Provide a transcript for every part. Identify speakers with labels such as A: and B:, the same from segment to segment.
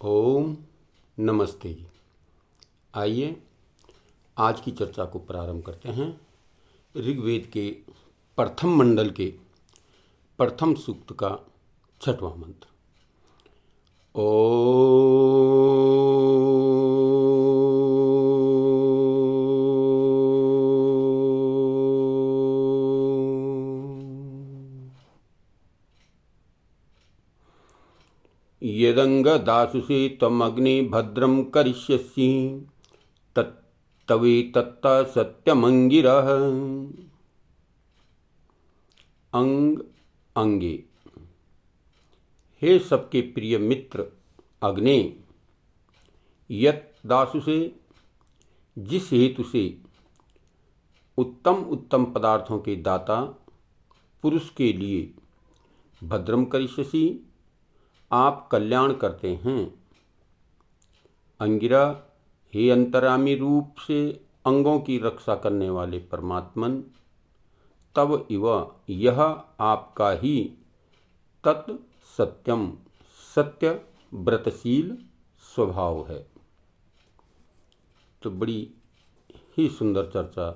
A: ओम नमस्ते जी। आइए आज की चर्चा को प्रारंभ करते हैं। ऋग्वेद के प्रथम मंडल के प्रथम सूक्त का छठवां मंत्र। यदंगदासुषे त्वमग्ने भद्रं करिष्यसि तत्तवेत्तत् सत्यमंगिरः। अंग अंगे। हे सबके प्रिय मित्र अग्ने, यत दासु से जिस हेतु से उत्तम उत्तम पदार्थों के दाता पुरुष के लिए भद्रम करिष्यसि आप कल्याण करते हैं। अंगिरा, हे अंतरामी रूप से अंगों की रक्षा करने वाले परमात्मन, तब इव यह आपका ही तत् सत्यम सत्य व्रतशील स्वभाव है। तो बड़ी ही सुंदर चर्चा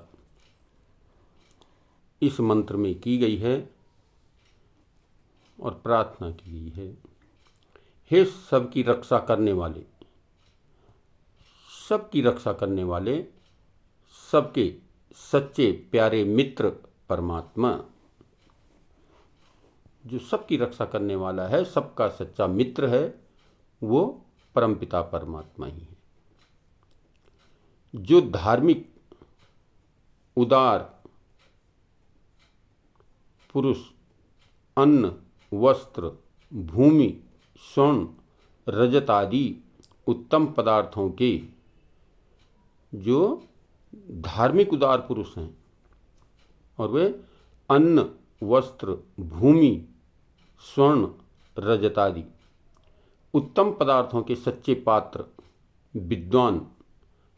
A: इस मंत्र में की गई है और प्रार्थना की गई है। हे सबकी रक्षा करने वाले, सबकी रक्षा करने वाले, सबके सच्चे प्यारे मित्र परमात्मा, जो सबकी रक्षा करने वाला है, सबका सच्चा मित्र है, वो परमपिता परमात्मा ही है। जो धार्मिक उदार पुरुष अन्न वस्त्र भूमि स्वर्ण रजत आदि उत्तम पदार्थों के जो धार्मिक उदार पुरुष हैं और वे अन्न वस्त्र भूमि स्वर्ण रजत आदि उत्तम पदार्थों के सच्चे पात्र विद्वान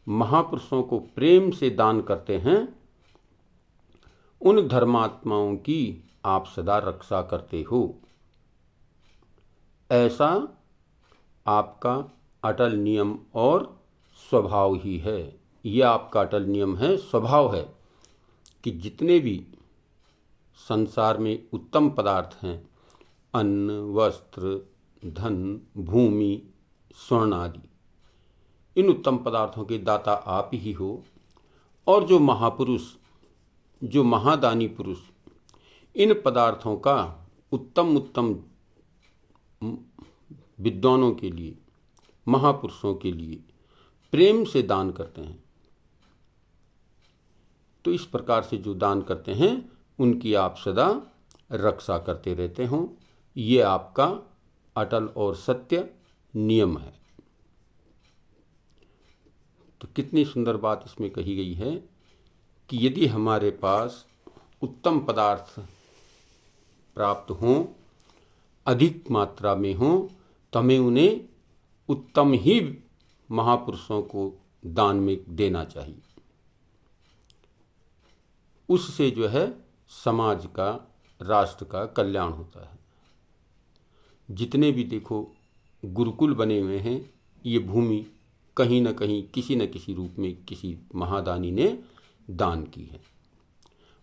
A: महापुरुषों को प्रेम से दान करते हैं, उन धर्मात्माओं की आप सदा रक्षा करते हो। ऐसा आपका अटल नियम और स्वभाव ही है। यह आपका अटल नियम है, स्वभाव है कि जितने भी संसार में उत्तम पदार्थ हैं, अन्न वस्त्र धन भूमि स्वर्ण आदि, इन उत्तम पदार्थों के दाता आप ही हो। और जो महापुरुष, जो महादानी पुरुष इन पदार्थों का उत्तम उत्तम विद्वानों के लिए महापुरुषों के लिए प्रेम से दान करते हैं, तो इस प्रकार से जो दान करते हैं उनकी आप सदा रक्षा करते रहते हो। ये आपका अटल और सत्य नियम है। तो कितनी सुंदर बात इसमें कही गई है कि यदि हमारे पास उत्तम पदार्थ प्राप्त हों, अधिक मात्रा में हों, तो हमें उन्हें उत्तम ही महापुरुषों को दान में देना चाहिए। उससे जो है समाज का, राष्ट्र का कल्याण होता है। जितने भी देखो गुरुकुल बने हुए हैं, ये भूमि कहीं न कहीं किसी न किसी रूप में किसी महादानी ने दान की है।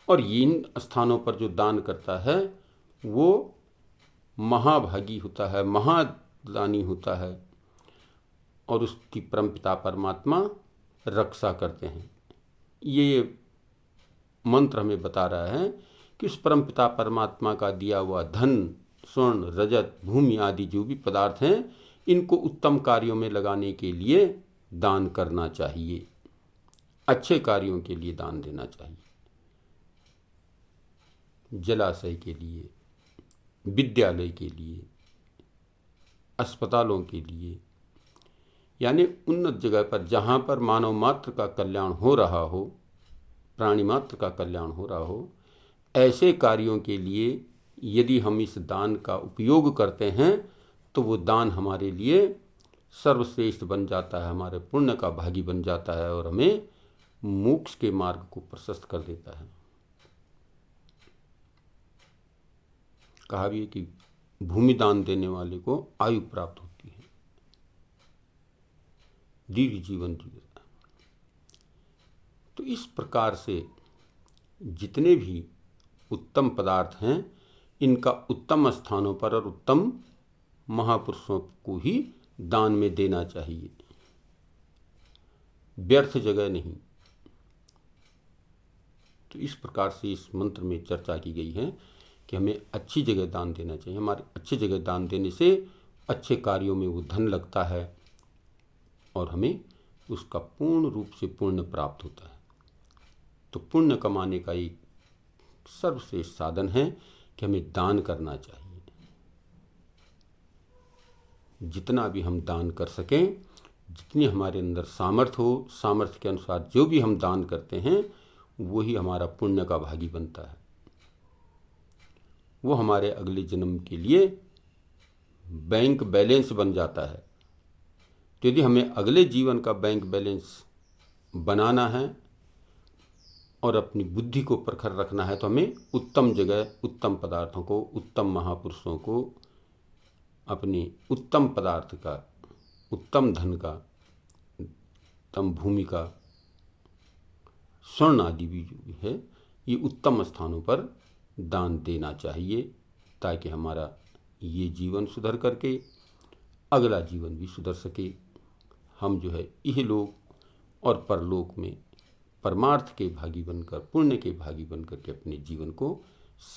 A: और इन स्थानों पर जो दान करता है वो महाभागी होता है, महादानी होता है, और उसकी परमपिता परमात्मा रक्षा करते हैं। ये मंत्र हमें बता रहा है कि उस परमपिता परमात्मा का दिया हुआ धन स्वर्ण रजत भूमि आदि जो भी पदार्थ हैं, इनको उत्तम कार्यों में लगाने के लिए दान करना चाहिए, अच्छे कार्यों के लिए दान देना चाहिए। जलाशय के लिए, विद्यालय के लिए, अस्पतालों के लिए, यानी उन्नत जगह पर जहाँ पर मानव मात्र का कल्याण हो रहा हो, प्राणी मात्र का कल्याण हो रहा हो, ऐसे कार्यों के लिए यदि हम इस दान का उपयोग करते हैं तो वो दान हमारे लिए सर्वश्रेष्ठ बन जाता है, हमारे पुण्य का भागी बन जाता है और हमें मोक्ष के मार्ग को प्रशस्त कर देता है। कहा भी है कि भूमि दान देने वाले को आयु प्राप्त होती है। दीर्घ जीवन जिएगा। तो इस प्रकार से जितने भी उत्तम पदार्थ हैं इनका उत्तम स्थानों पर और उत्तम महापुरुषों को ही दान में देना चाहिए, व्यर्थ जगह नहीं। तो इस प्रकार से इस मंत्र में चर्चा की गई है कि हमें अच्छी जगह दान देना चाहिए। हमारे अच्छी जगह दान देने से अच्छे कार्यों में वो धन लगता है और हमें उसका पूर्ण रूप से पुण्य प्राप्त होता है। तो पुण्य कमाने का एक सर्वश्रेष्ठ साधन है कि हमें दान करना चाहिए। जितना भी हम दान कर सकें, जितनी हमारे अंदर सामर्थ्य हो, सामर्थ्य के अनुसार जो भी हम दान करते हैं वही हमारा पुण्य का भागी बनता है। वो हमारे अगले जन्म के लिए बैंक बैलेंस बन जाता है। तो यदि हमें अगले जीवन का बैंक बैलेंस बनाना है और अपनी बुद्धि को प्रखर रखना है तो हमें उत्तम जगह, उत्तम पदार्थों को, उत्तम महापुरुषों को, अपने उत्तम पदार्थ का, उत्तम धन का, उत्तम भूमि का, स्वर्ण आदि भी जो भी है ये उत्तम स्थानों पर दान देना चाहिए, ताकि हमारा ये जीवन सुधर करके अगला जीवन भी सुधर सके। हम जो है इहलोक और परलोक में परमार्थ के भागी बनकर, पुण्य के भागी बनकर के अपने जीवन को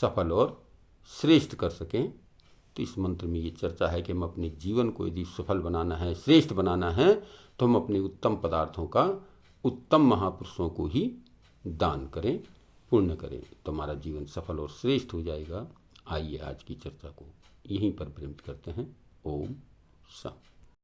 A: सफल और श्रेष्ठ कर सकें। तो इस मंत्र में ये चर्चा है कि हम अपने जीवन को यदि सफल बनाना है, श्रेष्ठ बनाना है, तो हम अपने उत्तम पदार्थों का उत्तम महापुरुषों को ही दान करें, पुण्य करें, तो हमारा जीवन सफल और श्रेष्ठ हो जाएगा। आइए आज की चर्चा को यहीं पर विराम करते हैं। ओम शांति।